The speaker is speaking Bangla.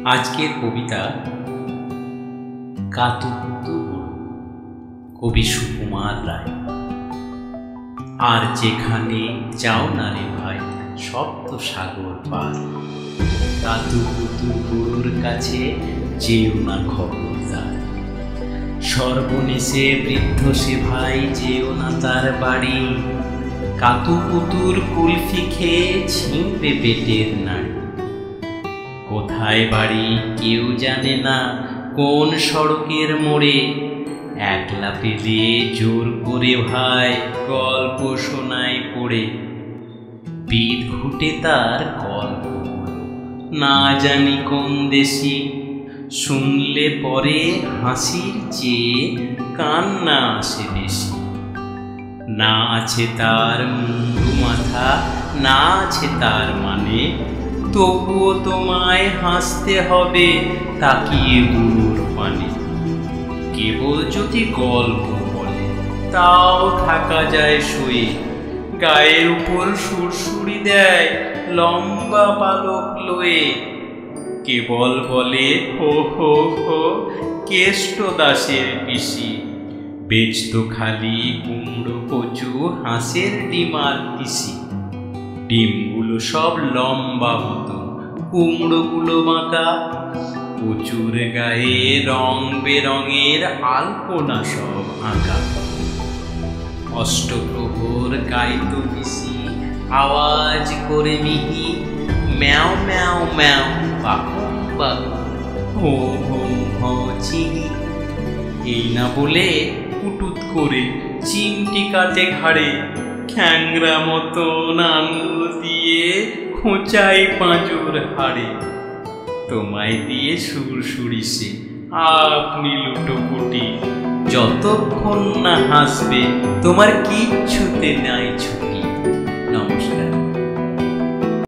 আজকের কবিতা কাতুকুতু বুড়ো, কবি সুকুমার রায়। আর যেখানে যাও না রে ভাই সপ্ত সাগর পার, কাতুকুতু বুড়োর কাছে যেও না খবরদার। সর্বনেশে বৃদ্ধ সে ভাই যেও না তার বাড়ি, কাতুকুতুর কুলফি খেয়ে ছিঁড়বে পেটের নাড়ি। কোথায় বাড়ি কেউ জানে না, কোন সড়কের মোড়ে, একলা পেলে জোর করে ভাই গল্প শোনায় পড়ে। বিদ ঘুটে তার গল্প না জানি কোন দেশি, শুনলে পরে হাসির চেয়ে কান্না আসে বেশি। না আছে তার মুন্ডু মাথা, না আছে তার মানে, তবুও তোমায় হাসতে হবে তাকিয়ে দূর পানে। কেবল যদি গল্প বলে তাও থাকা যায় শুয়ে, গায়ের উপর সুরসুরি দেয় লম্বা পালক লয়ে। কেবল বলে হো হো হো কেষ্ট দাসের পিসি, বেচত খালি কুমড়ো কচু হাঁসের ডিমার পিসি। ডিমগুলো সব লম্বা মতো, কুমড়োগুলো বাঁকা, কচুর গায়ে রং বেরঙের আলপনা সব আঁকা। অষ্টপ্রহর গাইত পিসি আওয়াজ করে মিহি, ম্যাও ম্যাও ম্যাও বাকুম বাকুম হো হো হো চিহি। এই না বলে কুটুত করে চিমটি কাটে ঘাড়ে, খ্যাংরা মতন আঙুল দিয়ে খোঁচাই পাঁজর হাড়ে। তোমায় দিয়ে সুরসুরি সে আপনি লুটোপুটি, যতক্ষণ না হাসবে তোমার কিচ্ছুতে নাই ছুটি।